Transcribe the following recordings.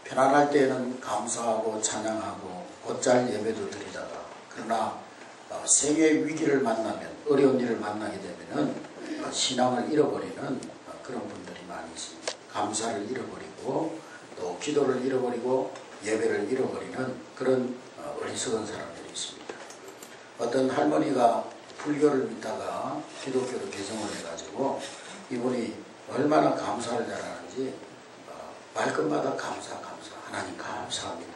편안할 때에는 감사하고 찬양하고 곧잘 예배도 드리다가 그러나 생의 위기를 만나면 어려운 일을 만나게 되면은 신앙을 잃어버리는 그런 분들이 많이 있습니다. 감사를 잃어버리고 또 기도를 잃어버리고 예배를 잃어버리는 그런 어리석은 사람들이 있습니다. 어떤 할머니가 불교를 믿다가 기독교로 개종을 해가지고 이분이 얼마나 감사를 잘하는지 말끝마다 감사 하나님 감사합니다.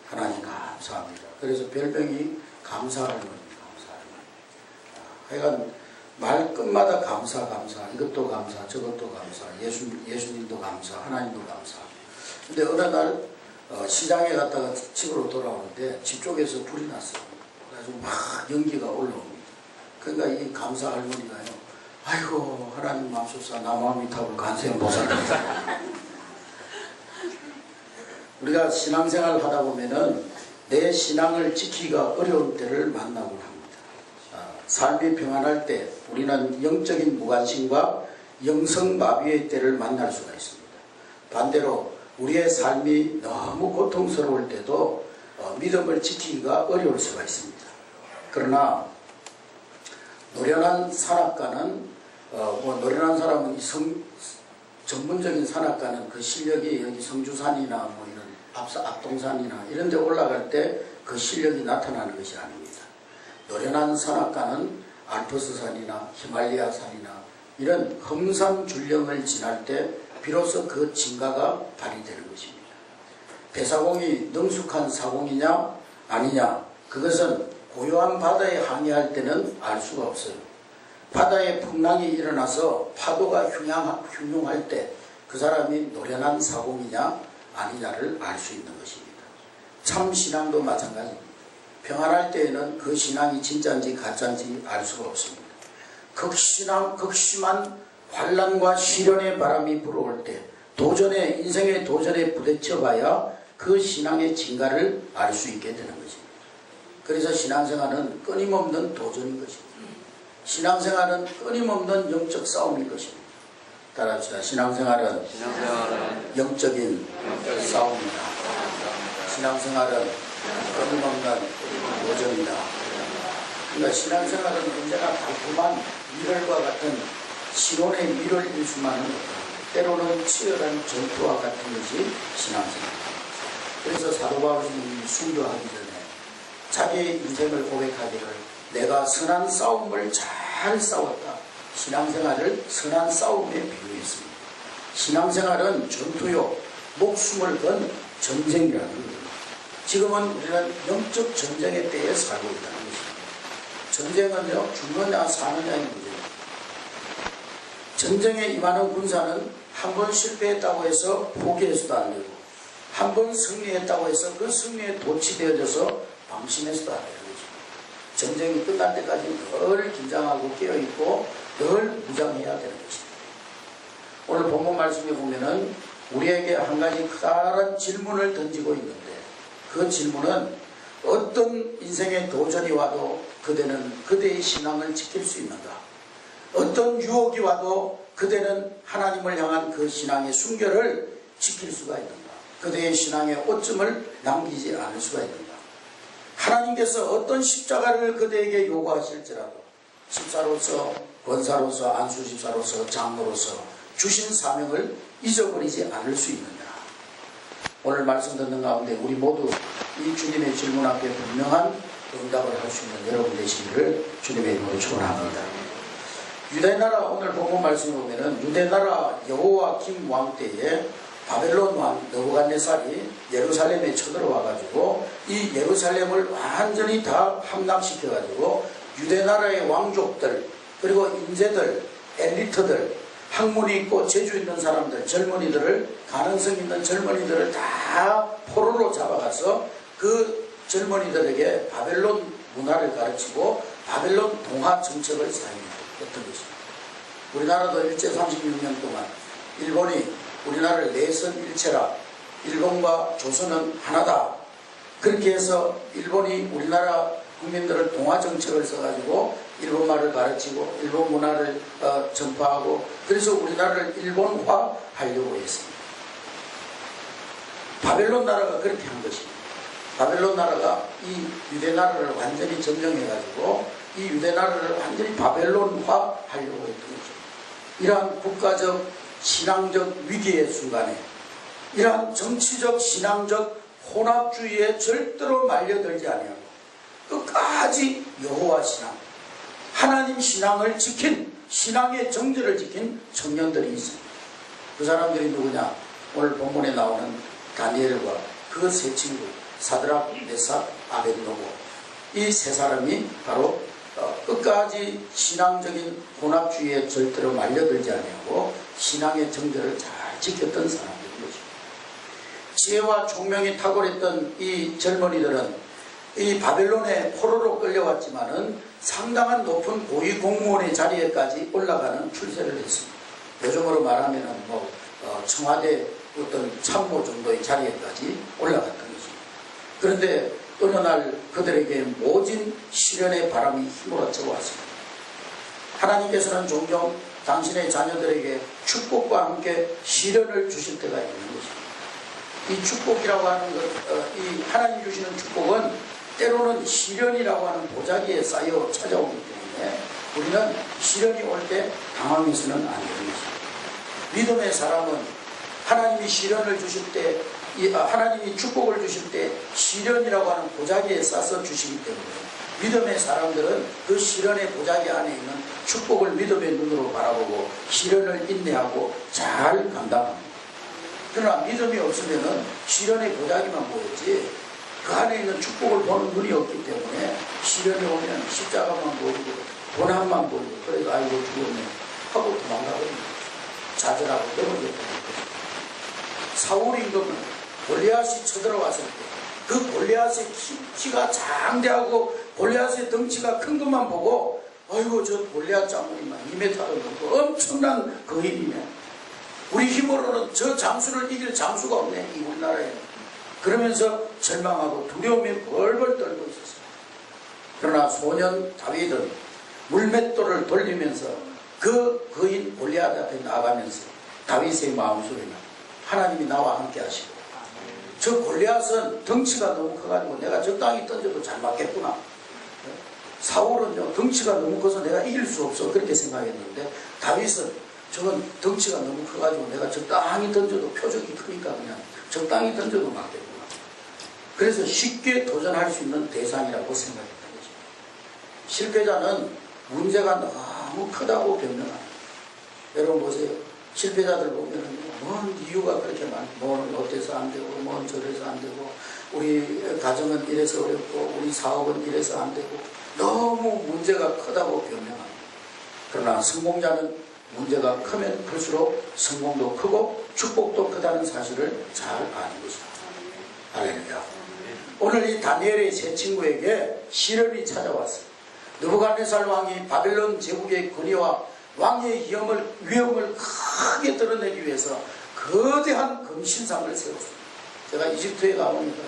하나님 감사합니다. 그래서 별명이 감사 할머니 하여간 말끝마다 감사 이것도 감사 저것도 감사 예수님도 감사 하나님도 감사. 근데 어느 날 시장에 갔다가 집으로 돌아오는데 집 쪽에서 불이 났어요. 그래가지고 막 연기가 올라옵니다. 그러니까 이 감사 할머니가요, 아이고 하나님 맙소사 나무아미타불 관세음보살. 우리가 신앙생활을 하다 보면은 내 신앙을 지키기가 어려운 때를 만나곤 합니다. 삶이 평안할 때 우리는 영적인 무관심과 영성마비의 때를 만날 수가 있습니다. 반대로 우리의 삶이 너무 고통스러울 때도 믿음을 지키기가 어려울 수가 있습니다. 그러나 노련한 산악가는 노련한 사람은 전문적인 산악가는 그 실력이 여기 성주산이나 뭐 이런 압동산이나 이런 데 올라갈 때 그 실력이 나타나는 것이 아닙니다. 노련한 산악가는 알프스산이나 히말리아산이나 이런 험산 줄령을 지날 때 비로소 그 진가가 발휘되는 것입니다. 배사공이 능숙한 사공이냐 아니냐, 그것은 고요한 바다에 항해할 때는 알 수가 없어요. 바다에 풍랑이 일어나서 파도가 흉흉할 때 그 사람이 노련한 사공이냐 아니냐를 알 수 있는 것입니다. 참 신앙도 마찬가지입니다. 평안할 때에는 그 신앙이 진짜인지 가짜인지 알 수가 없습니다. 극심한 환난과 시련의 바람이 불어올 때 인생의 도전에 부딪혀 봐야 그 신앙의 진가를 알 수 있게 되는 것입니다. 그래서 신앙생활은 끊임없는 도전인 것입니다. 신앙생활은 끊임없는 영적 싸움인 것입니다. 따라합시다. 신앙생활은 영적인 싸움이다. 신앙생활은 끊임없는 도전이다. 그러니까 신앙생활은 언제나 달콤한 미랄과 같은 신혼의 미랄일 수만은 때로는 치열한 전투와 같은 것이 신앙생활입니다. 그래서 사도 바울이 순교하기 전에 자기의 인생을 고백하기를 내가 선한 싸움을 잘 싸웠다. 신앙생활을 선한 싸움에 비유했습니다. 신앙생활은 전투요, 목숨을 건 전쟁이라는 겁니다. 지금은 우리는 영적 전쟁의 때에 살고 있다는 것입니다. 전쟁은요, 죽느냐 사느냐의 문제입니다. 전쟁에 임하는 군사는 한 번 실패했다고 해서 포기해서도 안 되고 한 번 승리했다고 해서 그 승리에 도취되어져서 방심해서도 안 되는 것입니다. 전쟁이 끝날 때까지 늘 긴장하고 깨어있고 늘 무장해야 되는 것입니다. 오늘 본문 말씀에 보면은 우리에게 한 가지 커다란 질문을 던지고 있는데 그 질문은 어떤 인생의 도전이 와도 그대는 그대의 신앙을 지킬 수 있는가? 어떤 유혹이 와도 그대는 하나님을 향한 그 신앙의 순결을 지킬 수가 있는가? 그대의 신앙의 오점을 남기지 않을 수가 있는가? 하나님께서 어떤 십자가를 그대에게 요구하실지라도 집사로서, 권사로서, 안수집사로서, 장로로서 주신 사명을 잊어버리지 않을 수 있느냐? 오늘 말씀 듣는 가운데 우리 모두 이 주님의 질문 앞에 분명한 응답을 할 수 있는 여러분 되시기를 주님의 이름으로 축원합니다. 유대나라 오늘 본문 말씀에 보면은 유대나라 여호와김 왕 때에 바벨론 왕 느부갓네살이 예루살렘에 쳐들어와 가지고 이 예루살렘을 완전히 다 함락시켜 가지고 유대나라의 왕족들 그리고 인재들 엘리트들 학문이 있고 재주 있는 사람들 젊은이들을 가능성 있는 젊은이들을 다 포로로 잡아가서 그 젊은이들에게 바벨론 문화를 가르치고 바벨론 동화 정책을 사용했던 것입니다. 우리나라도 일제 36년 동안 일본이 우리나라를 내선 일체라 일본과 조선은 하나다 그렇게 해서 일본이 우리나라 국민들을 동화 정책을 써가지고 일본말을 가르치고 일본 문화를 전파하고 그래서 우리나라를 일본화 하려고 했습니다. 바벨론 나라가 그렇게 한 것입니다. 바벨론 나라가 이 유대 나라를 완전히 점령해가지고 이 유대 나라를 완전히 바벨론화 하려고 했던 거죠. 이러한 국가적 신앙적 위기의 순간에 이러한 정치적 신앙적 혼합주의에 절대로 말려들지 아니하고 끝까지 여호와 신앙, 하나님 신앙을 지킨, 신앙의 정절을 지킨 청년들이 있습니다. 그 사람들이 누구냐? 오늘 본문에 나오는 다니엘과 그 세 친구 사드락, 메삭, 아벳노고, 이 세 사람이 바로 끝까지 신앙적인 혼합주의에 절대로 말려들지 아니하고 신앙의 정절을 잘 지켰던 사람들이죠. 지혜와 총명이 탁월했던 이 젊은이들은 이 바벨론에 포로로 끌려왔지만은 상당한 높은 고위 공무원의 자리에까지 올라가는 출세를 했습니다. 요즘으로 말하면은 청와대 어떤 참모 정도의 자리에까지 올라갔던 것입니다. 그런데 어느 날 그들에게 모진 시련의 바람이 휘몰아쳐 왔습니다. 하나님께서는 종종 당신의 자녀들에게 축복과 함께 시련을 주실 때가 있는 것입니다. 이 축복이라고 하는 것, 이 하나님 주시는 축복은 때로는 시련이라고 하는 보자기에 쌓여 찾아오기 때문에 우리는 시련이 올 때 당황해서는 안 되는 것입니다. 믿음의 사람은 하나님이 시련을 주실 때, 하나님이 축복을 주실 때 시련이라고 하는 보자기에 싸서 주시기 때문에 믿음의 사람들은 그 시련의 보자기 안에 있는 축복을 믿음의 눈으로 바라보고 시련을 인내하고 잘 감당합니다. 그러나 믿음이 없으면 시련의 보자기만 보였지 그 안에 있는 축복을 보는 눈이 없기 때문에 시련이 오면 십자가만 보이고 고난만 보이고 그래서 아이고 죽었네 하고 도망가거든요. 좌절하고 넘어졌다는 거죠. 사울이 임금은 골리앗이 쳐들어왔을 때 그 골리앗의 키가 장대하고 골리앗의 덩치가 큰 것만 보고 아이고 저 골리앗 장군이만 2m도 넘고 엄청난 거인이네. 우리 힘으로는 저 장수를 이길 장수가 없네 이 우리나라에는. 그러면서 절망하고 두려움에 벌벌 떨고 있었습니다. 그러나 소년 다윗은 물맷돌을 돌리면서 그 거인 골리앗 앞에 나가면서 다윗의 마음속에는 하나님이 나와 함께 하시고 저 골리앗은 덩치가 너무 커가지고 내가 적당히 던져도 잘 맞겠구나. 사울은요 덩치가 너무 커서 내가 이길 수 없어 그렇게 생각했는데 다윗은 저건 덩치가 너무 커가지고 내가 적당히 던져도 표적이 크니까 그냥 적당히 던져도 맞겠구나. 그래서 쉽게 도전할 수 있는 대상이라고 생각했던 거죠. 실패자는 문제가 너무 크다고 변명합니다. 여러분 보세요. 실패자들 보면 뭔 이유가 그렇게 많고 뭐는 어때서 안 되고 뭐는 저래서 안 되고 우리 가정은 이래서 어렵고 우리 사업은 이래서 안 되고 너무 문제가 크다고 변명합니다. 그러나 성공자는 문제가 크면 클수록 성공도 크고 축복도 크다는 사실을 잘 아는 것입니다. 할렐루야. 오늘 이 다니엘의 세 친구에게 시련이 찾아왔어요. 느부갓네살 왕이 바벨론 제국의 권위와 왕의 위엄을 크게 드러내기 위해서 거대한 금신상을 세웠습니다. 제가 이집트에 가보니까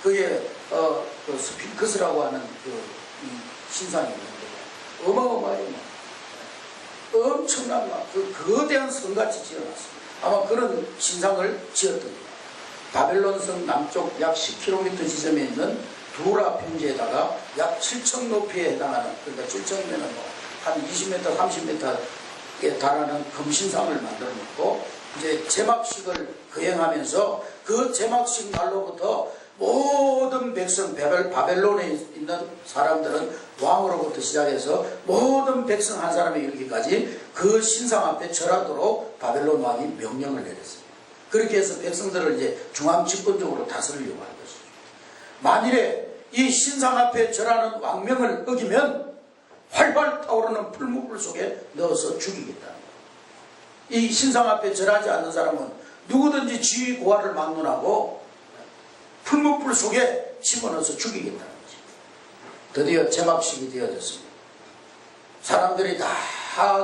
그게 스핑크스라고 하는 그 신상이 있는데 어마어마해요. 엄청난 그 거대한 성같이 지어놨습니다. 아마 그런 신상을 지었던 거예요. 바벨론성 남쪽 약 10km 지점에 있는 두라 평지에다가 약 7층 높이에 해당하는, 그러니까 7층이면 한 20m, 30m에 달하는 금신상을 만들어 놓고 이제 제막식을 거행하면서 그 제막식 날로부터 모든 백성, 바벨론에 있는 사람들은 왕으로부터 시작해서 모든 백성 한 사람에 이르기까지 그 신상 앞에 절하도록 바벨론 왕이 명령을 내렸습니다. 그렇게 해서 백성들을 이제 중앙 집권적으로 다스리려고 하는 것이죠. 만일에 이 신상 앞에 절하는 왕명을 어기면 활활 타오르는 풀무불 속에 넣어서 죽이겠다는 거예요. 이 신상 앞에 절하지 않는 사람은 누구든지 지위 고하를 막론하고 풀무불 속에 집어넣어서 죽이겠다는 거죠. 드디어 제막식이 되어졌습니다. 사람들이 다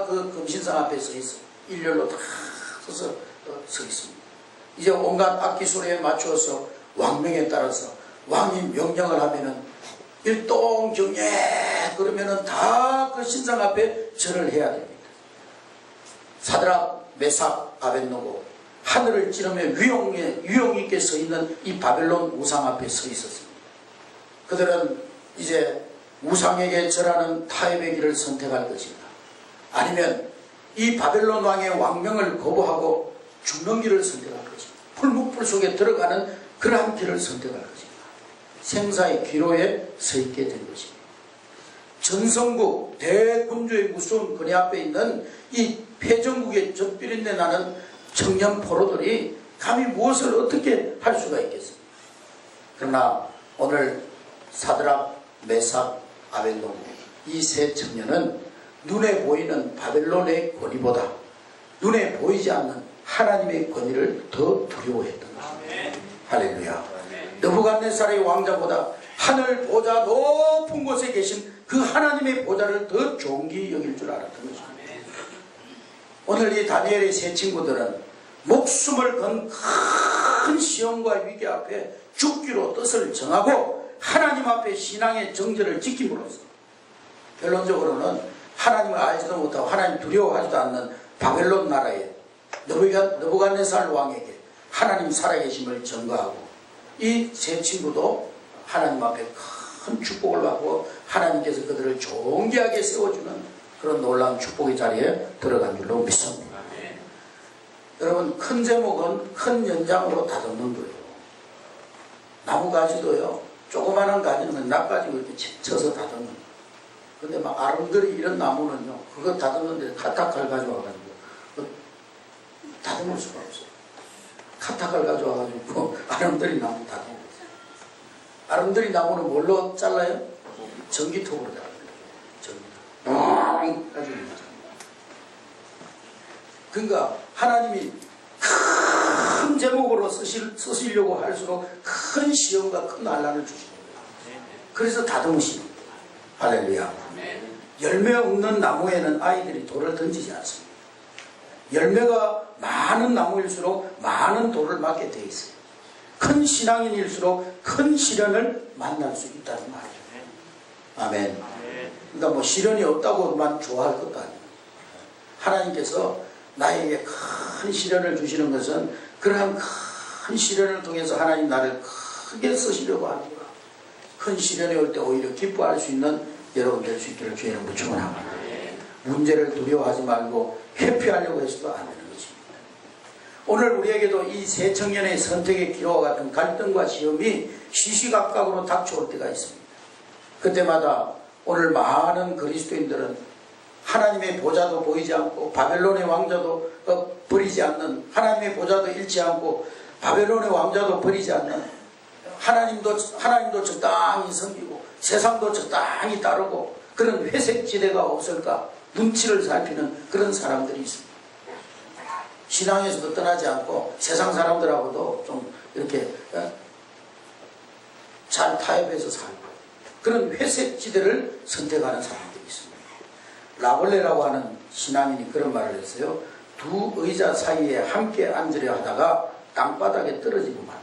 그 금신상 앞에 서 있습니다. 일렬로 다 서서 서 있습니다. 이제 온갖 악기소리에 맞추어서 왕명에 따라서 왕이 명령을 하면은 일동경례 그러면은 다 그 신상 앞에 절을 해야 됩니다. 사드락, 메삭, 아벳노고 하늘을 찌르며 위용 있게 서 있는 이 바벨론 우상 앞에 서 있었습니다. 그들은 이제 우상에게 절하는 타협의 길을 선택할 것인가, 아니면 이 바벨론 왕의 왕명을 거부하고 죽는 길을 선택할 것인가, 풀무불 속에 들어가는 그러한 길을 선택할 것인가, 생사의 기로에 서 있게 된 것입니다. 전성국 대군주의 무서운 권위 앞에 있는 이 패전국의 젖비린내 나는 청년 포로들이 감히 무엇을 어떻게 할 수가 있겠습니까? 그러나 오늘 사드락, 메삭, 아벳노고 이 세 청년은 눈에 보이는 바벨론의 권위보다 눈에 보이지 않는 하나님의 권위를 더 두려워했던 것입니다. 할렐루야. 느부갓네살의 왕자보다 하늘 보좌 높은 곳에 계신 그 하나님의 보좌를 더 존귀히 여길 줄 알았던 것입니다. 오늘 이 다니엘의 세 친구들은 목숨을 건 큰 시험과 위기 앞에 죽기로 뜻을 정하고 하나님 앞에 신앙의 정절을 지킴으로써 결론적으로는 하나님을 알지도 못하고 하나님 두려워하지도 않는 바벨론 나라의 느부갓네살 왕에게 하나님 살아계심을 전가하고, 이 세 친구도 하나님 앞에 큰 축복을 받고 하나님께서 그들을 존귀하게 세워주는 그런 놀라운 축복의 자리에 들어간 줄로 믿습니다. 여러분, 큰 제목은 큰 연장으로 다듬는 거예요. 나무가지도요, 조그마한 가지는 낫가지고 이렇게 쳐서 다듬는 거예요. 근데 막 아름드리 이런 나무는요, 그거 다듬는데 카타칼 가져와가지고 다듬을 수가 없어요. 카타칼 가져와가지고 아름드리 나무 다듬어요. 아름드리 나무는 뭘로 잘라요? 전기톱으로 잘라요. 전기톱. 그러니까 하나님이 큰 제목으로 쓰시려고 할수록 큰 시험과 큰 난란을 주시는 거예요. 그래서 다듬으시는 거예요. 할렐루야. 열매 없는 나무에는 아이들이 돌을 던지지 않습니다. 열매가 많은 나무일수록 많은 돌을 맞게 되어 있어요. 큰 신앙인일수록 큰 시련을 만날 수 있다는 말이죠. 아멘. 그러니까 뭐 시련이 없다고만 좋아할 것도 아니에요. 하나님께서 나에게 큰 시련을 주시는 것은 그러한 큰 시련을 통해서 하나님 나를 크게 쓰시려고 하는구나. 큰 시련이 올 때 오히려 기뻐할 수 있는 여러분 될 수 있기를 주의 이름으로 축원합니다. 문제를 두려워하지 말고 회피하려고 해서도 안 되는 것입니다. 오늘 우리에게도 이 세 청년의 선택의 기로와 같은 갈등과 시험이 시시각각으로 닥쳐올 때가 있습니다. 그때마다 오늘 많은 그리스도인들은 하나님의 보좌도 보이지 않고 바벨론의 왕자도 버리지 않는, 하나님의 보좌도 잃지 않고 바벨론의 왕자도 버리지 않는, 하나님도 적당히 섬기고 세상도 적당히 따르고 그런 회색지대가 없을까 눈치를 살피는 그런 사람들이 있습니다. 신앙에서도 떠나지 않고 세상 사람들하고도 좀 이렇게 잘 타협해서 살고 그런 회색지대를 선택하는 사람들이 있습니다. 라볼레라고 하는 신앙인이 그런 말을 했어요. 두 의자 사이에 함께 앉으려 하다가 땅바닥에 떨어지고 만다.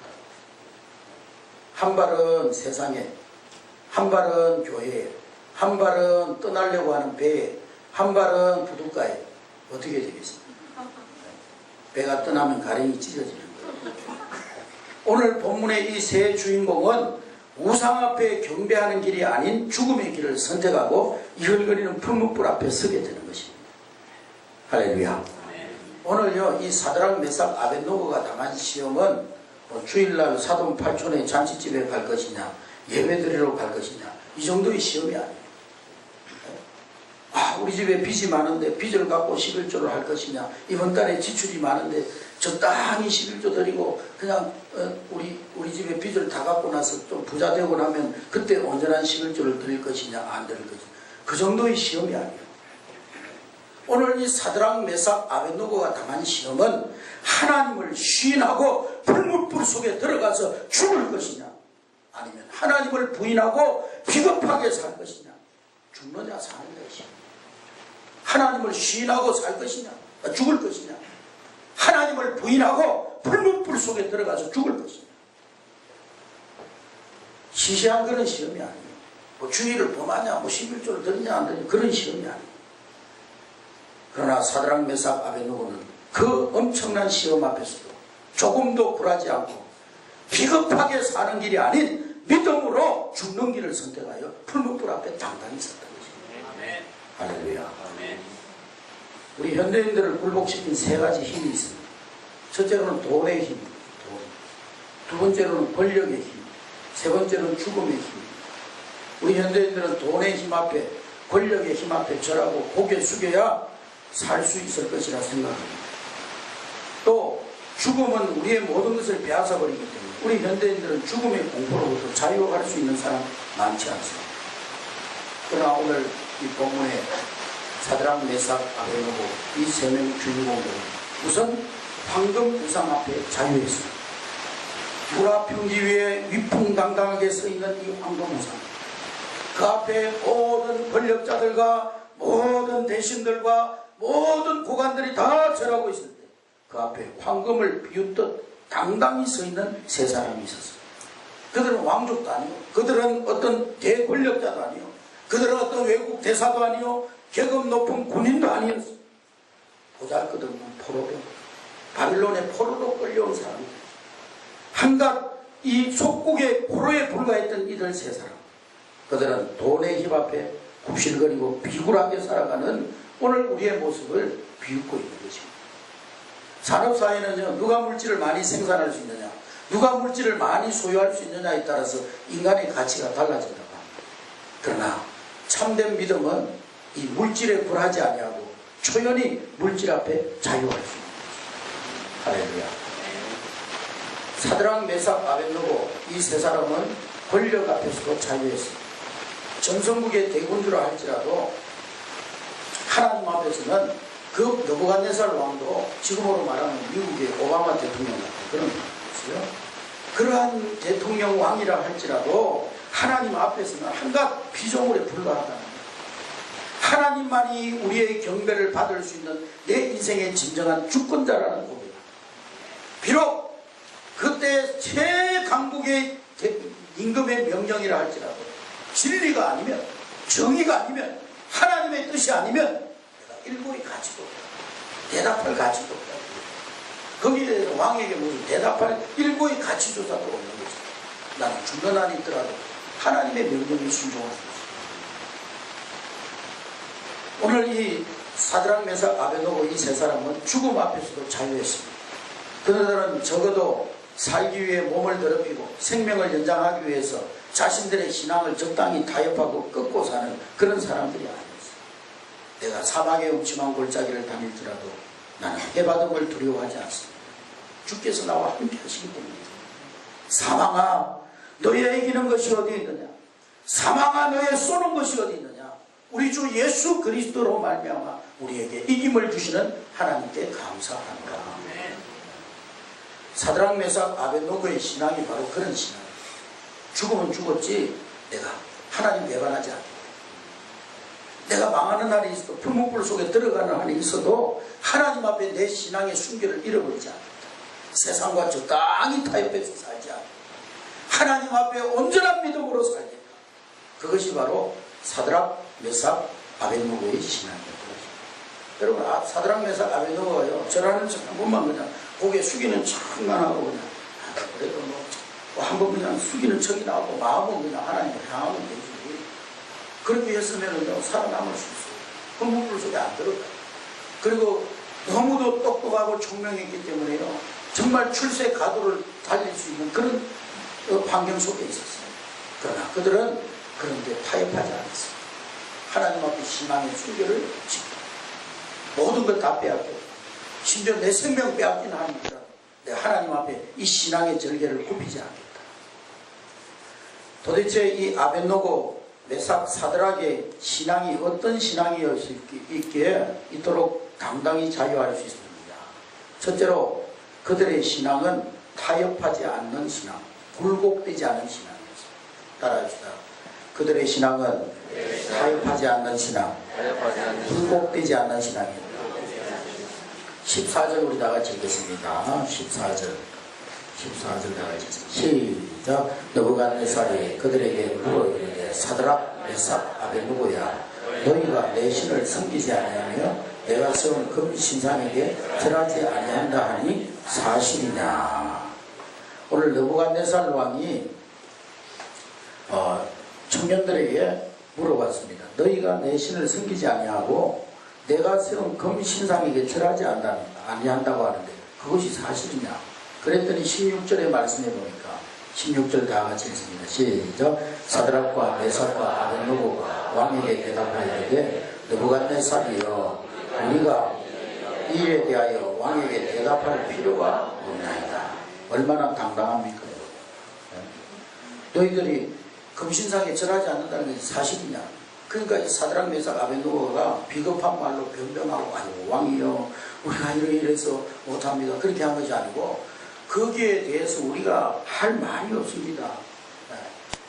한 발은 세상에, 한 발은 교회에, 한 발은 떠나려고 하는 배에, 한 발은 부둣가에. 어떻게 되겠습니까? 배가 떠나면 가랭이 찢어지는 거예요. 오늘 본문의 이 세 주인공은 우상 앞에 경배하는 길이 아닌 죽음의 길을 선택하고 이글거리는 풀무불 앞에 서게 되는 것입니다. 할렐루야. 오늘요, 이 사드락, 메삭, 아벳노고가 당한 시험은 뭐 주일날 사돈 팔촌의 잔치집에 갈 것이냐, 예배드리러 갈 것이냐, 이 정도의 시험이 아니에요. 우리 집에 빚이 많은데 빚을 갚고 11조를 할 것이냐, 이번 달에 지출이 많은데 적당히 11조 드리고 그냥 우리 집에 빚을 다 갚고 나서 좀 부자 되고 나면 그때 온전한 11조를 드릴 것이냐, 안 드릴 것이냐, 그 정도의 시험이 아니에요. 오늘 이 사드락, 메삭, 아벳노고가 당한 시험은 하나님을 시인하고 불무불 속에 들어가서 죽을 것이냐, 아니면 하나님을 부인하고 비겁하게 살 것이냐, 죽느냐 사는 것이냐, 하나님을 시인하고 살 것이냐, 죽을 것이냐, 하나님을 부인하고 불무불 속에 들어가서 죽을 것이냐. 시시한 그런 시험이 아니에요. 뭐 주의를 범하냐, 뭐 11조를 드리냐 안 드리냐, 그런 시험이 아니에요. 그러나 사드락, 메삭, 아벳노고는 그 엄청난 시험 앞에서도 조금도 굴하지 않고 비겁하게 사는 길이 아닌 믿음으로 죽는 길을 선택하여 풀무불 앞에 당당히 섰던 것입니다. 할렐루야. 우리 현대인들을 굴복시킨 세 가지 힘이 있습니다. 첫째로는 돈의 힘, 두 번째로는 권력의 힘, 세 번째로는 죽음의 힘. 우리 현대인들은 돈의 힘 앞에, 권력의 힘 앞에 절하고 고개 숙여야 살 수 있을 것이라 생각합니다. 또 죽음은 우리의 모든 것을 빼앗아버리기 때문에 우리 현대인들은 죽음의 공포로부터 자유할 수 있는 사람 많지 않습니다. 그러나 오늘 이 본문에 사드락, 메삭, 아베노고 이 세 명의 주인공들은 우선 황금 우상 앞에 자유했습니다. 무라평지 위에 위풍당당하게 서 있는 이 황금 우상, 그 앞에 모든 권력자들과 모든 대신들과 모든 고관들이 다 절하고 있을 때 그 앞에 황금을 비웃듯 당당히 서 있는 세 사람이 있었어요. 그들은 왕족도 아니요, 그들은 어떤 대권력자도 아니요, 그들은 어떤 외국 대사도 아니요, 계급 높은 군인도 아니었어요. 보잘것없는 포로로, 바빌론의 포로로 끌려온 사람들, 한갓 이 속국의 포로에 불과했던 이들 세 사람, 그들은 돈의 힘 앞에 굽실거리고 비굴하게 살아가는 오늘 우리의 모습을 비웃고 있는 것입니다. 산업사회는요, 누가 물질을 많이 생산할 수 있느냐, 누가 물질을 많이 소유할 수 있느냐에 따라서 인간의 가치가 달라진다고 합니다. 그러나 참된 믿음은 이 물질에 굴하지 아니하고 초연히 물질 앞에 자유할 수 있는 것입니다. 할렐루야. 사드락, 메삭, 아벳느고 이 세 사람은 권력 앞에서도 자유했습니다. 전성국의 대군주라 할지라도 하나님 앞에서는 그 느부갓네살 왕도 지금으로 말하면 미국의 오바마 대통령 같은 그런 분이었어요. 그러한 대통령 왕이라 할지라도 하나님 앞에서는 한갓 피조물에 불과하다는 거예요. 하나님만이 우리의 경배를 받을 수 있는 내 인생의 진정한 주권자라는 고백입니다. 비록 그때 최강국의 임금의 명령이라 할지라도 진리가 아니면, 정의가 아니면, 하나님의 뜻이 아니면 내가 일부의 가치도 없다, 대답할 가치도 없다. 거기에 대해서 왕에게 무슨 대답할 일부의 가치조차도 없는 거지. 나는 죽는 한이 있더라도 하나님의 명령에 순종할 수 있습니다. 오늘 이 사드락, 메삭, 아벳느고 이 세 사람은 죽음 앞에서도 자유했습니다. 그들은 적어도 살기 위해 몸을 더럽히고 생명을 연장하기 위해서 자신들의 신앙을 적당히 타협하고 끊고 사는 그런 사람들이 아니었어요. 내가 사막의 음침한 골짜기를 다닐지라도 나는 해받음을 두려워하지 않습니다. 주께서 나와 함께 하시기 때문입니다. 사망아, 너의 이기는 것이 어디 있느냐? 사망아, 너의 쏘는 것이 어디 있느냐? 우리 주 예수 그리스도로 말미암아 우리에게 이김을 주시는 하나님께 감사합니다. 사드락, 메삭, 아벳느고의 신앙이 바로 그런 신앙이에요. 죽으면 죽었지 내가 하나님 배반하지 않겠다. 내가 망하는 날이 있어도 풀무불 속에 들어가는 한이 있어도 하나님 앞에 내 신앙의 순결을 잃어버리지 않겠다. 세상과 적당히 타협해서 살지 않겠다. 하나님 앞에 온전한 믿음으로 살겠다. 그것이 바로 사드락, 메삭, 아벳느고의 신앙이었다. 여러분, 사드락, 메삭, 아벳느고가요, 절하는 척 한 번만 그냥 고개 숙이는 척만 하고 그냥 그래도 뭐 한번 그냥 숙이는 척이 나오고 마음은 그냥 하나님을 향하면 되지. 그렇게 했으면은요, 살아남을 수 있어요. 풀무불 속에 안 들어가요. 그리고 너무도 똑똑하고 총명했기 때문에요, 정말 출세 가도를 달릴 수 있는 그런 환경 속에 있었어요. 그러나 그들은 그런데 타협하지 않았어요. 하나님 앞에 신앙의 순결을 지키고 모든 것 다 빼앗겨, 심지어 내 생명 빼앗긴 하니까 내 하나님 앞에 이 신앙의 절개를 굽히지 않겠다. 도대체 이 아벳느고, 메삭, 사드락의 신앙이 어떤 신앙이었기에 이토록 당당히 자유할 수 있습니다. 첫째로 그들의 신앙은 타협하지 않는 신앙, 굴곡되지 않은 신앙이었습니다. 따라합시다. 그들의 신앙은 타협하지 않는 신앙, 굴곡되지 않는 신앙이었습니다. 14절 우리 다 같이 읽겠습니다. 14절 다 같이 시작. 느부갓네살이 그들에게 물어 이르되 사드락, 메삭, 아벳느고야, 너희가 내 신을 섬기지 아니하며 내가 세운 금신상에게 절하지 아니한다 하니 사실이냐. 오늘 느부갓네살 왕이 청년들에게 물어봤습니다. 너희가 내 신을 섬기지 아니하고 내가 세운 금신상에게 절하지 아니한다고 하는데 그것이 사실이냐. 그랬더니 16절의 말씀해 보니까 16절 다 같이 읽습니다. 시작. 사드락과 메삭과 아벳느고가 왕에게 대답하여되 느부갓네살이여 우리가 이 일에 대하여 왕에게 대답할 필요가 없나이다. 얼마나 당당합니까? 너희들이 금신상에 절하지 않는다는 것이 사실이냐. 그러니까 이 사드락 메삭 아벳느고가 비겁한 말로 변명하고 아니고 왕이여 우리가 이래서 못합니다 그렇게 한 것이 아니고 거기에 대해서 우리가 할 말이 없습니다.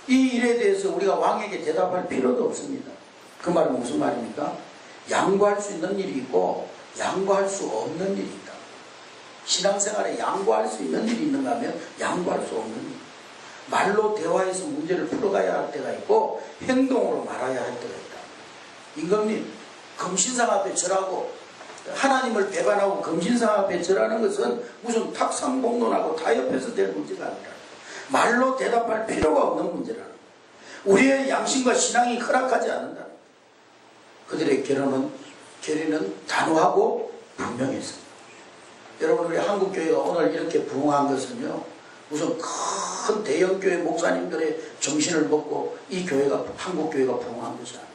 이 일에 대해서 우리가 왕에게 대답할 필요도 없습니다. 그 말은 무슨 말입니까? 양보할 수 있는 일이 있고 양보할 수 없는 일이 있다. 신앙생활에 양보할 수 있는 일이 있는가 하면 양보할 수 없는 일. 말로 대화해서 문제를 풀어가야 할 때가 있고 행동으로 말아야 할 때가 있다. 임금님, 금신상 앞에 절하고 하나님을 배반하고 금신상 앞에 절하는 것은 무슨 탁상봉론하고 타협해서 될 문제가 아니라 말로 대답할 필요가 없는 문제라는 거예요. 우리의 양심과 신앙이 허락하지 않는다. 그들의 결의는 단호하고 분명했습니다. 여러분, 우리 한국교회가 오늘 이렇게 부흥한 것은요, 무슨 큰 대형교회 목사님들의 정신을 먹고 이 교회가, 한국교회가 부흥한 것이 아닙니다.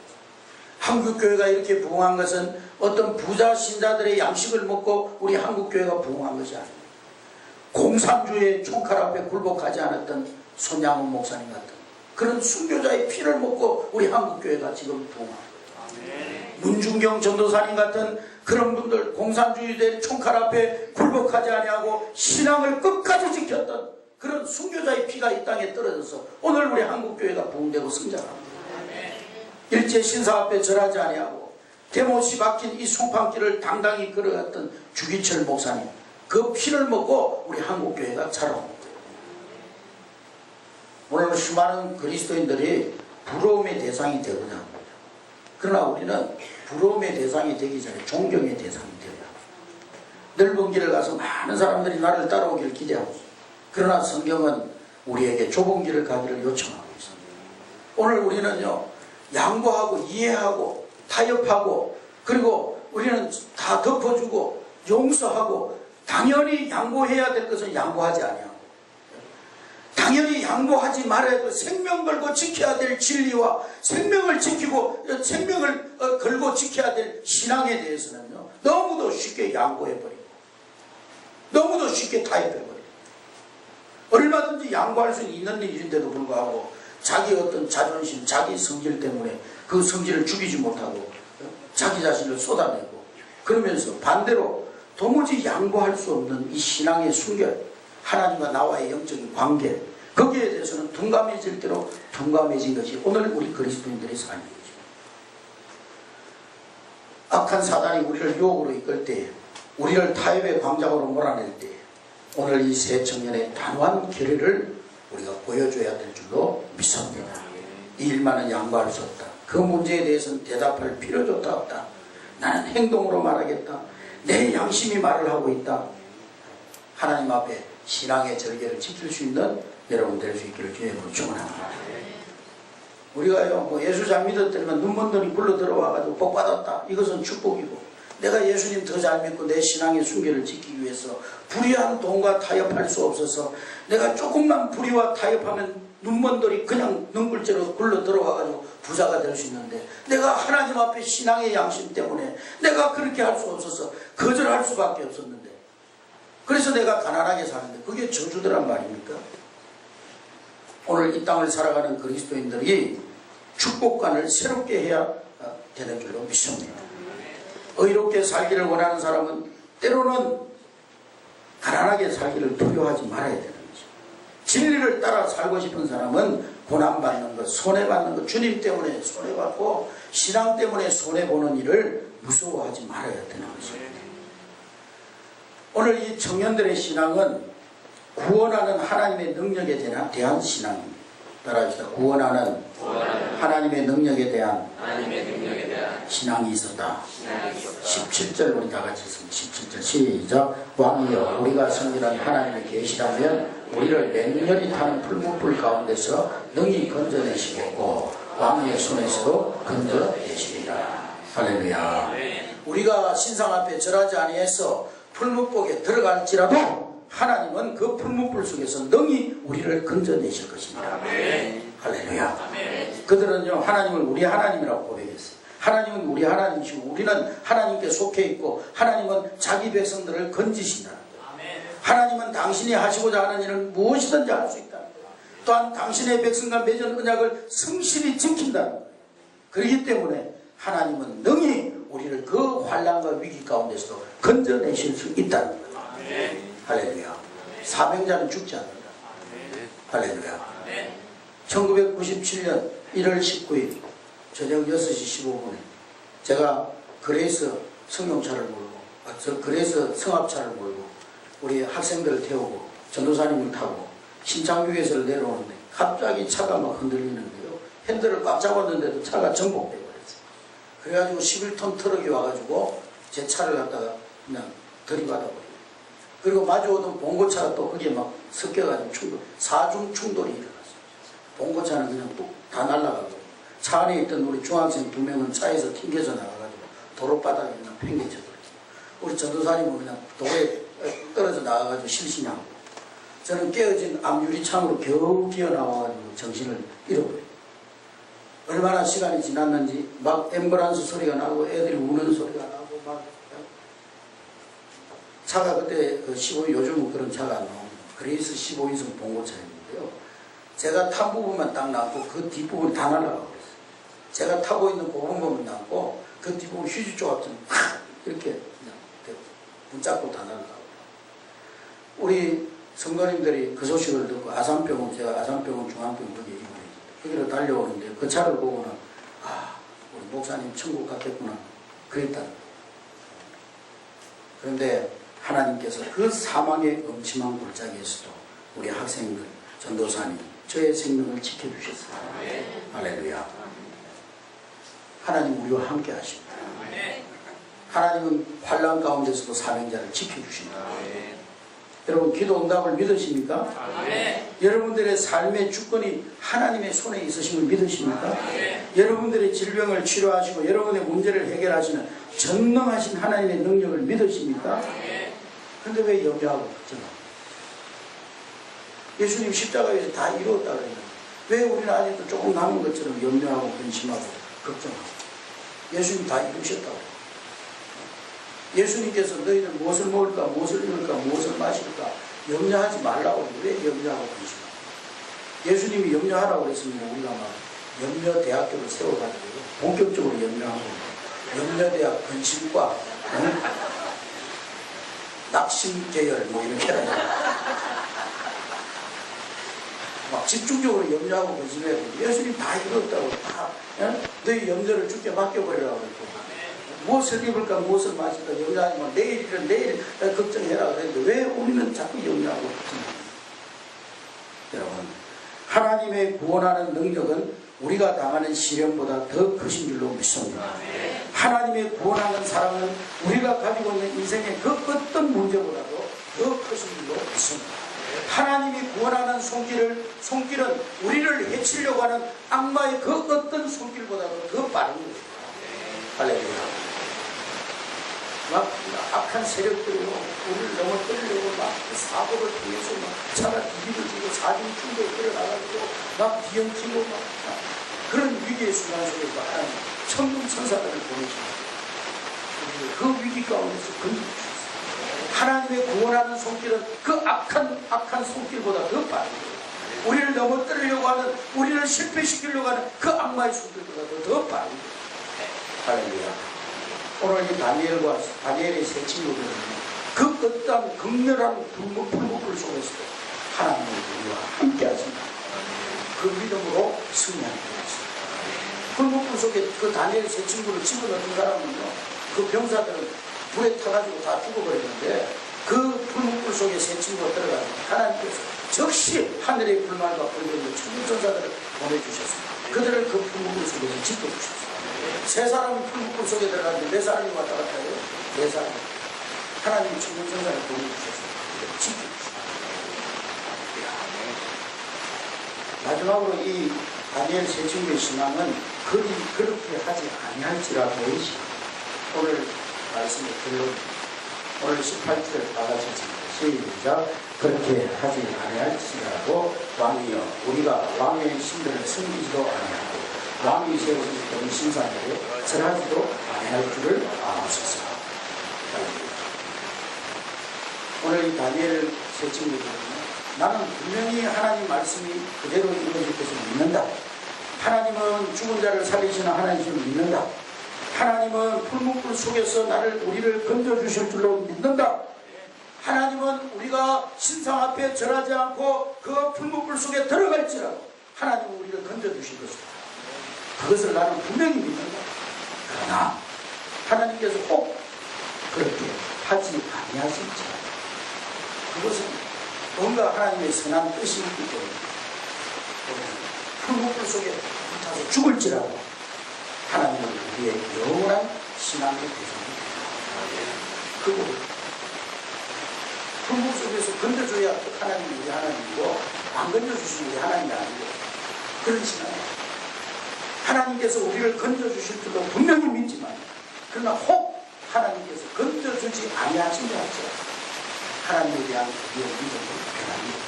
한국교회가 이렇게 부흥한 것은 어떤 부자 신자들의 양식을 먹고 우리 한국교회가 부흥한 것이 아닙니다. 공산주의 총칼 앞에 굴복하지 않았던 손양훈 목사님 같은 그런 순교자의 피를 먹고 우리 한국교회가 지금 부흥한 거예요. 문중경 전도사님 같은 그런 분들, 공산주의의 총칼 앞에 굴복하지 아니하고 신앙을 끝까지 지켰던 그런 순교자의 피가 이 땅에 떨어져서 오늘 우리 한국교회가 부흥되고 성장합니다. 일제 신사 앞에 절하지 아니하고 대못이 박힌 이 송판길을 당당히 걸어갔던 주기철 목사님, 그 피를 먹고 우리 한국교회가 자라온 거예요. 오늘 수많은 그리스도인들이 부러움의 대상이 되고자 합니다. 그러나 우리는 부러움의 대상이 되기 전에 존경의 대상이 되어야 합니다. 넓은 길을 가서 많은 사람들이 나를 따라오기를 기대하고 있습니다. 그러나 성경은 우리에게 좁은 길을 가기를 요청하고 있습니다. 오늘 우리는요, 양보하고 이해하고 타협하고 그리고 우리는 다 덮어주고 용서하고 당연히 양보해야 될 것은 양보하지 아니하고 당연히 양보하지 말아야 될 생명 걸고 지켜야 될 진리와 생명을 지키고 생명을 걸고 지켜야 될 신앙에 대해서는요, 너무도 쉽게 양보해버리고 너무도 쉽게 타협해버리고 얼마든지 양보할 수 있는 일인데도 불구하고 자기 어떤 자존심, 자기 성질 때문에 그 성질을 죽이지 못하고 자기 자신을 쏟아내고 그러면서 반대로 도무지 양보할 수 없는 이 신앙의 순결, 하나님과 나와의 영적인 관계, 거기에 대해서는 둔감해질 대로 둔감해진 것이 오늘 우리 그리스도인들의 삶이죠. 악한 사단이 우리를 유혹으로 이끌 때, 우리를 타협의 광장으로 몰아낼 때 오늘 이 세 청년의 단호한 결의를 우리가 보여줘야 될 줄로 믿습니다. 이 일만은 양보할 수 없다. 그 문제에 대해서는 대답할 필요조차 없다. 나는 행동으로 말하겠다. 내 양심이 말을 하고 있다. 하나님 앞에 신앙의 절개를 지킬 수 있는 여러분 될 수 있기를 주님으로 축원합니다. 우리가요, 예수 잘 믿었더니만 눈먼 돈이 굴러 들어와가지고 복 받았다. 이것은 축복이고, 내가 예수님 더 잘 믿고 내 신앙의 순결을 지키기 위해서 불의한 돈과 타협할 수 없어서 내가 조금만 불의와 타협하면 눈먼 돌이 그냥 능굴째로 굴러 들어와가지고 부자가 될 수 있는데, 내가 하나님 앞에 신앙의 양심 때문에 내가 그렇게 할 수 없어서 거절할 수밖에 없었는데, 그래서 내가 가난하게 사는데 그게 저주더란 말입니까? 오늘 이 땅을 살아가는 그리스도인들이 축복관을 새롭게 해야 되는 줄로 믿습니다. 의롭게 살기를 원하는 사람은 때로는 가난하게 살기를 두려워하지 말아야 되는 거죠. 진리를 따라 살고 싶은 사람은 고난받는 것, 손해받는 것, 주님 때문에 손해받고 신앙 때문에 손해보는 일을 무서워하지 말아야 되는 것입니다. 오늘 이 청년들의 신앙은 구원하는 하나님의 능력에 대한 신앙입니다. 따라합시다. 구원하는 하나님의 능력에 대한 신앙이 있었다. 17절 우리 다 같이 읽습니다. 17절 시작. 왕이여 우리가 성전한 하나님의 계시라면 우리를 맹렬히 타는 풀무불 가운데서 능히 건져내시겠고 왕의 손에서도 건져내시리라. 할렐루야. 우리가 신상 앞에 절하지 아니해서 풀무복에 들어갈지라도 하나님은 그 풀무불 속에서 능히 우리를 건져내실 것입니다. 할렐루야. 그들은요 하나님을 우리 하나님이라고 고백했어요. 하나님은 우리 하나님이시고 우리는 하나님께 속해 있고 하나님은 자기 백성들을 건지신다는 거예요. 하나님은 당신이 하시고자 하는 일은 무엇이든지 할 수 있다는 거예요. 또한 당신의 백성과 맺은 언약을 성실히 지킨다는 거예요. 그렇기 때문에 하나님은 능히 우리를 그 환난과 위기 가운데서도 건져내실 수 있다는 거예요. 할렐루야. 사명자는 죽지 않는다. 할렐루야. 1997년 1월 19일 저녁 6시 15분에 제가 그레이스 성령차를 몰고 그레이스 성합차를 몰고 우리 학생들을 태우고 전도사님을 타고 신창교에서 내려오는데 갑자기 차가 막 흔들리는데요. 핸들을 꽉 잡았는데도 차가 전복돼 버렸어요. 그래가지고 11톤 트럭이 와가지고 제 차를 갖다가 그냥 들이받아 버려요. 그리고 마주오던 봉고차가 또 거기에 막 섞여가지고 사중 충돌이 일어났어요. 봉고차는 그냥 뚝 다 날아가고 차 안에 있던 우리 중학생 2명은 차에서 튕겨져 나가가지고 도로바닥에 그냥 팽개쳐 버렸어요. 우리 전도사님은 그냥 도로에 떨어져 나가가지고 실신하고 저는 깨어진 앞유리창으로 겨우 기어 나와가지고 정신을 잃어버려요. 얼마나 시간이 지났는지 막 앰뷸런스 소리가 나고 애들이 우는 소리가 나고 막 차가 그때 그 15, 요즘은 그런 차가 안 나옵니다. 그레이스 15인승 봉고차였는데요. 제가 탄 부분만 딱 나왔고 그 뒷부분이 다 날아가고 있어요. 제가 타고 있는 그 부분만 나왔고 그 뒷부분 휴지 조각처럼 이렇게 그냥 붙잡고 다 날아가고. 우리 성도님들이 그 소식을 듣고 아산병원, 제가 아산병원 중앙병원 거기에 입원했어요. 거기로 달려오는데 그 차를 보고는 아 우리 목사님 천국 갔겠구나 그랬다. 그런데 하나님께서 그 사망의 엄침한 골짜기에서도 우리 학생들, 전도사님 저의 생명을 지켜주셨어요. 할렐루야. 하나님 우리와 함께 하십니다. 하나님은 환난 가운데서도 사명자를 지켜주십니다. 여러분 기도 응답을 믿으십니까? 여러분들의 삶의 주권이 하나님의 손에 있으심을 믿으십니까? 여러분들의 질병을 치료하시고 여러분의 문제를 해결하시는 전능하신 하나님의 능력을 믿으십니까? 그런데 왜 염려하고 걱정하고? 예수님 십자가에서 다 이루었다 그랬는데 왜 우리는 아직도 조금 남은 것처럼 염려하고 근심하고 걱정하고? 예수님 다 이루셨다고. 예수님께서 너희들 무엇을 먹을까 무엇을 입을까 무엇을 마실까 염려하지 말라고. 왜 염려하고 근심하고? 예수님이 염려하라고 했으면 우리가 막 염려대학교를 세워가지고 본격적으로 염려하고 염려대학 근심과 낙심 계열 뭐 이렇게 해가지고 막 집중적으로 염려하고 근심해야 돼. 예수님 다 이뤘다고. 다 너희 염려를 주께 맡겨버리라고 했고 무엇을 입을까 무엇을 마실까 염려하지 마. 내일이든 내일 걱정해라 그랬는데 왜 우리는 자꾸 염려하고 걱정합니까? 여러분 하나님의 구원하는 능력은 우리가 당하는 시련보다 더 크신 줄로 믿습니다. 하나님의 구원하는 사랑은 우리가 가지고 있는 인생의 그 어떤 문제보다도 더 크신 줄로 믿습니다. 하나님이 구원하는 손길은 우리를 해치려고 하는 악마의 그 어떤 손길보다도 더 빠른 거예요. 할렐루야. 막 악한 세력들이 우리를 넘어뜨리려고 막 사고를 통해서 막 차가 뒤집어지고 사중 충돌 끌어나가지고 막 뒤엉키고 막 그런 위기의 순간 속에서 하나님 천군 천사들을 보내십니다. 그 위기 가운데서 건져주셨어요. 하나님의 구원하는 손길은 그 악한 손길보다 더 빠른 거예요. 우리를 넘어뜨리려고 하는, 우리를 실패시키려고 하는 그 악마의 손길보다 더 빠른 거예요. 할렐루야. 오늘 이 다니엘의 세 친구들은 그 어떤 극렬한 불목불 속에서도 하나님의 우리와 함께 하신다. 그 믿음으로 승리하게 되었습니다. 불목불 속에 그 다니엘 세 친구를 집어넣은 사람은요, 그 병사들은 불에 타가지고 다 죽어버렸는데 그 불목불 속에 세 친구가 들어가서 하나님께서 즉시 하늘의 불만과 불변으로 천군천사들을 보내주셨습니다. 그들을 그 불목불 속에서 지켜주셨습니다. 세 사람이 풀무불 속에 들어갔는데 네 사람이 왔다 갔다 해요. 네 사람. 하나님이 충분성사를 보내주셔서 지켜주시다. 마지막으로 이 다니엘 세 친구의 신앙은 그렇게 하지 아니할지라도의 신앙. 오늘 말씀의 결론, 오늘 18절 다 같이 시작. 그렇게 하지 아니할지라도 왕이여 우리가 왕의 신들을 섬기지도 아니하고 왕이 세우신 그 신사들에 절하지도 아니할 줄을 아옵소서. 오늘 이 다니엘 세 친구들은 나는 분명히 하나님 말씀이 그대로 이루어질 것을 믿는다. 하나님은 죽은 자를 살리시는 하나님을 믿는다. 하나님은 풀무불 속에서 우리를 건져주실 줄로 믿는다. 하나님은 우리가 신상 앞에 절하지 않고 그 풀무불 속에 들어갈지라도 하나님은 우리를 건져주실 것이다. 그것을 나는 분명히 믿는다. 그러나 하나님께서 꼭 그렇게 하지 아니하실지라도 그것은 뭔가 하나님의 선한 뜻이 있기 때문에 풀무불 속에 붙어서 죽을지라도 하나님은 우리의 영원한 신앙의 대상입니다. 그리고 풀무불 속에서 건져줘야 하나님이 우리 하나님이고 안 건져주시면 우리 하나님이 아니고 그런 신앙이에요. 하나님께서 우리를 건져주실 줄로 분명히 믿지만 그러나 혹 하나님께서 건져주지 아니하신다 할지라도 하나님에 대한 우리의 믿음은 변합니다.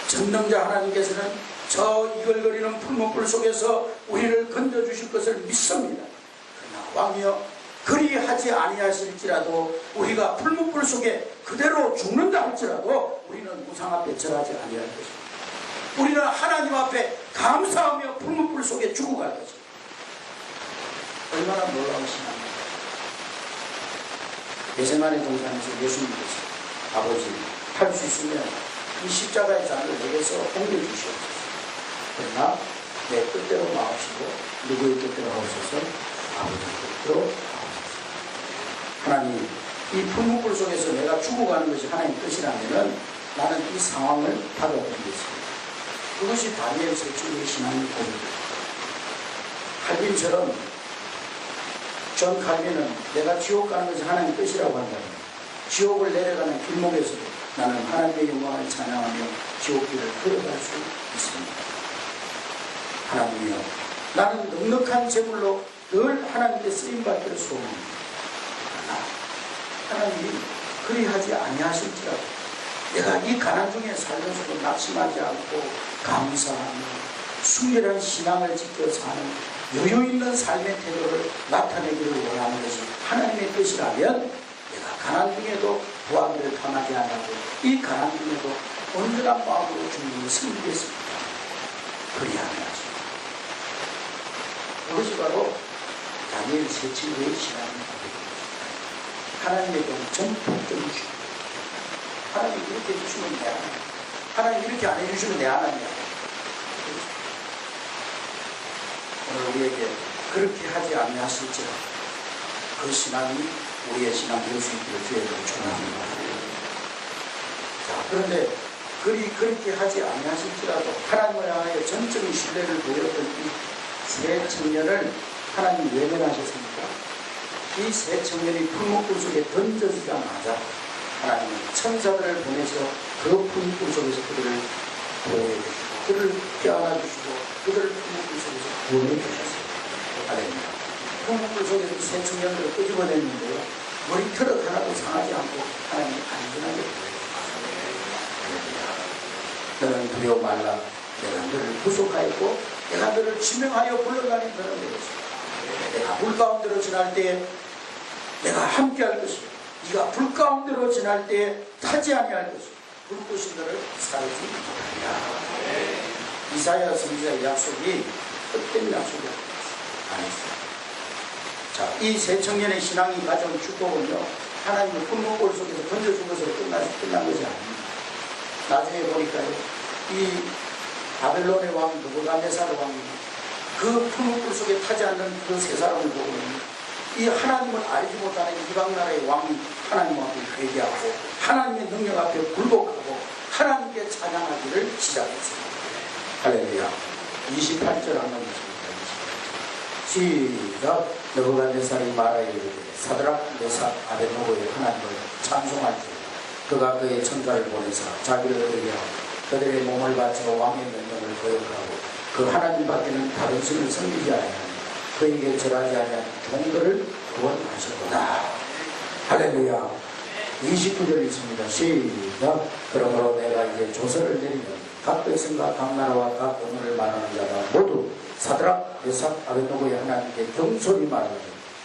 전능자 하나님께서는 저 이글거리는 풀무불 속에서 우리를 건져주실 것을 믿습니다. 그러나 왕이여 그리하지 아니하실지라도 우리가 풀무불 속에 그대로 죽는다 할지라도 우리는 우상 앞에 절하지 아니할 것입니다. 우리는 하나님 앞에 감사하며 풀무불 속에 죽어갈 것입니다. 얼마나 놀라운 신앙입니까? 예세만의 동산에서 예수님께서 아버지 할 수 있으면 이 십자가의 잔을 내게서 옮겨주시옵소서. 그러나 내 뜻대로 마옵시고 누구의 뜻대로 하옵소서. 아버지의 뜻대로 하옵소서. 하나님 이 풀무불 속에서 내가 죽어가는 것이 하나님 뜻이라면 나는 이 상황을 받아들이겠습니다. 그것이 다니엘 세 친구의 신앙의 고백입니다. 칼빈처럼 존 칼빈은 내가 지옥 가는 것이 하나님의 뜻이라고 한다면 지옥을 내려가는 길목에서도 나는 하나님의 영광을 찬양하며 지옥길을 걸어갈 수 있습니다. 하나님이여 나는 넉넉한 제물로 늘 하나님께 쓰임받기를 소원합니다. 그러나 하나님이 그리하지 아니하실지라도 내가 이 가난 중에 살면서도 낙심하지 않고 감사하며 순결한 신앙을 지켜 사는 여유 있는 삶의 태도를 나타내기를 원하는 것이 하나님의 뜻이라면 내가 가난 중에도 부하기를 감하지 않고 이 가난 중에도 온전한 마음으로 주님을 섬기겠습니다. 그리하면 하십니다. 그것이 바로 다니엘 세 친구의 신앙입니다. 하나님의 경우 전폭적인 주님. 하나님 이렇게 해주시면 내 하나님. 하나님 이렇게 안 해주시면 내 하나님이야. 오늘 우리에게 그렇게 하지 아니하실지라도 그 신앙이 우리의 신앙 될 수 있기를 주의 이름으로 축원합니다. 자, 그런데 그렇게 하지 아니하실지라도 하나님을 향하여 전적인 신뢰를 보였던 이 세 청년을 하나님 외면하셨습니까? 이 세 청년이 풀무불 속에 던져지자마자 하나님은 천사들을 보내서 그 풀무불 속에서 그들을 보호해 주시고 그들을 껴안아 주시고 그들을 풀무불 속에서 구원해 주셨어요. 할렐루야. 풀무불 속에서 세 청년들을 끄집어냈는데요. 머리털을 하나도 상하지 않고 하나님이 안전하게 보호해 주셨어요. 너는 두려워 말라. 내가 너를 구속하였고 내가 너를 지명하여 불러다닌 너는 되겠습니다. 내가 물 가운데로 지날 때에 내가 함께할 것이고 네가 불 가운데로 지날 때에 타지 아니할 것이고 불꽃이 너를 사르지 못하리라. 이사야 선지자의 약속이 헛된 약속이 아니었습니다. 자, 이 세 청년의 신앙이 가져온 축복은요 하나님의 풀무불 속에서 던져준 것으로 끝난 것이 아닙니다. 나중에 보니까요 이 바벨론의 왕 느부갓네살 왕이 그 풀무불 속에 타지 않는 그 세 사람을 보고는 이 하나님을 알지 못하는 이방 나라의 왕이 하나님 앞에 회개하고 하나님의 능력 앞에 굴복하고 하나님께 찬양하기를 시작했습니다. 할렐루야. 28절 한번 보십니다. 시작. 느부갓네살이 말하여 이르되 사드락 메삭 아벳느고의 하나님을 찬송할 때 그가 그의 천사를 보내사 자기를 의뢰하고 그들의 몸을 바쳐 왕의 명령을 거역하고 그 하나님 밖에는 다른 신을 섬기지 아니하니 그에게 절하지 아니한 종들을 구원하셨도다. 할렐루야. 29절 있습니다. 시작. 그러므로 내가 이제 조서를 내리면 각 백성과 각 나라와 각 언어를 말하는 자가 모두 사드락 메삭 아벳느고의 하나님께 경솔히 말하니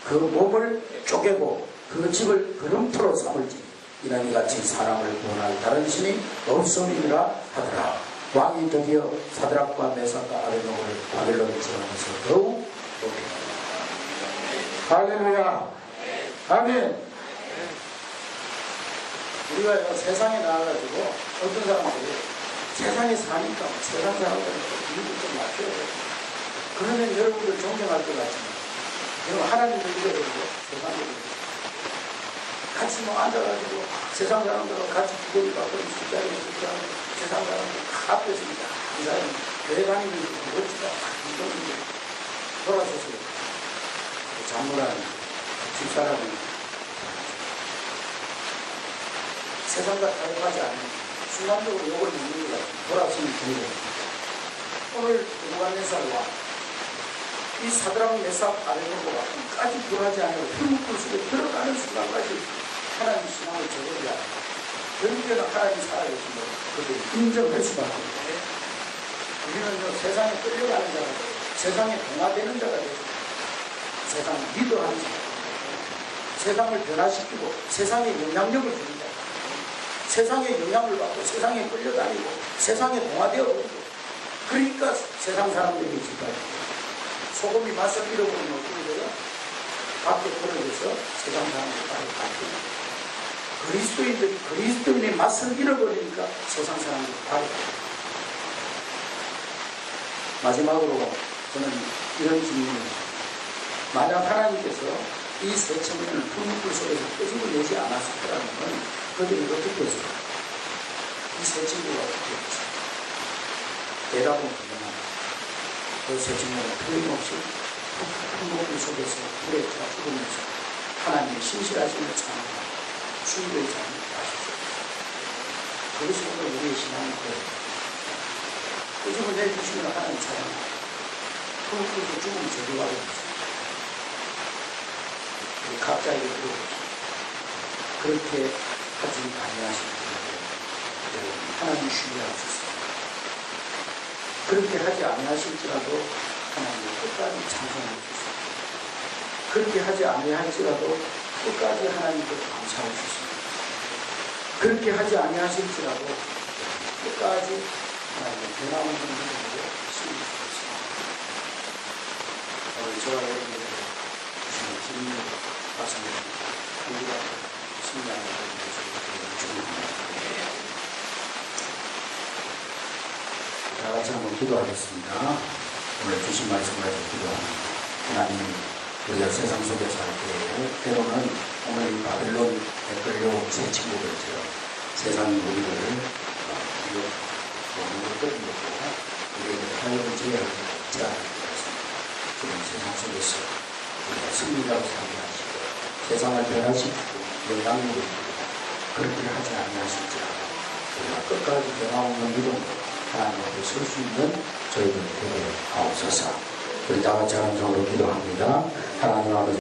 그 몸을 쪼개고 그 집을 그름토로 삼을지 이는 이같이 사람을 구원할 다른 신이 없음이니라 하더라. 왕이 드디어 사드락과 메삭과 아벳느고를 바벨론에 지원해서 더욱 높이라. 할렐루야. 아멘. 우리가 세상에 나와가지고 어떤 사람들이 세상에 사니까 세상 사람들은 이익을 좀 맞춰야 돼요. 그러면 여러분들 존경할 것 같지만 여러분 하나님을 믿어가지고 세상을 같이 앉아가지고 세상 사람들하고 같이 기도를 받고 숫자를 숫자하고 세상 사람들 다 앞에서입니다. 이 사람은 교회 다니는 멋지다. 이동인데 돌아서서 장로라는 집사라는 세상과 타협하지 않는 순간적으로 욕을 먹는 것 같은 돌아서는 분위기. 오늘 느부갓네살과 이 사드락 메삭 아벳느고가 끝까지 변하지 않고 풀무불 속에 들어가는 순간까지 하나님 신앙을 저버리지 않고 결국에는 하나님 살아계신 걸 그들이 인정할 수밖에 없어요. 우리는 세상에 끌려가는 자가 되고 세상에 동화되는 자가 되고 세상을 리더하는 자가 되고 세상을 변화시키고 세상에 영향력을 주는 자, 세상에 영향을 받고 세상에 끌려다니고 세상에 동화되어 버리고 그러니까 세상 사람들이 지금 소금이 맛을 잃어버리면 어떻게 돼요? 밖에 떨어져서 세상 사람들 따로 바뀌는 그리스도인들이 그리스도인의 맛을 잃어버리니까 세상 사람들이 바로 마지막으로 저는 이런 질문을 만약 하나님께서 이 세 청년을 풀무불 속에서 끄집어내지 않았을 거라면 그들이 어떻게 했을까? 이 세 친구가 어떻게 했을까? 대답은 분명합니다. 그 세 친구는 틀림없이 풀무불 속에서 불에 타 죽으면서 하나님의 신실하심을 찬양하고 주의를 찬양하셨습니다. 그것이 오늘 우리의 신앙의 거예요. 끄집어내주시면 하나님 찬양하고 풀무불에서 죽으면 저주하고 있습니다. 각자에게 물어보십시오. 그렇게 하지 아니하실 분들 하나님 신뢰하셨습니다. 그렇게 하지 아니하실지라도 하나님을 끝까지 찬송해 주십니다. 그렇게 하지 아니할지라도 끝까지 하나님께 감사해 주십니다. 그렇게 하지 아니하실지라도 끝까지 하나님의 변함없는 믿음으로 신뢰해 주십니다. 오늘 저와 여러분들 주시는 질문을 말씀드립니다. 우리가 신뢰하는 것을 주님입니다. 다 같이 한번 기도하겠습니다. 오늘 주신 말씀 가지고 기도합니다. 하나님, 우리가 세상 속에 살 때 때로는 오늘 이 바벨론에 끌려온 제 친구들처럼 세상이 우리를 이거 끌려고 우리에게 타협을 제안하는 것입니다. 지금 세상 속에서 우리가 승리라고 생각하시고 세상을 변화시키고 영향력을 주고 그렇게 하지 아니하실지라도 우리가 끝까지 변화없는 믿음으로 하나님 앞에 설 수 있는 저희들 되게 하옵소서. 우리 다 같이 하나님으로 기도합니다. 하나님 아버지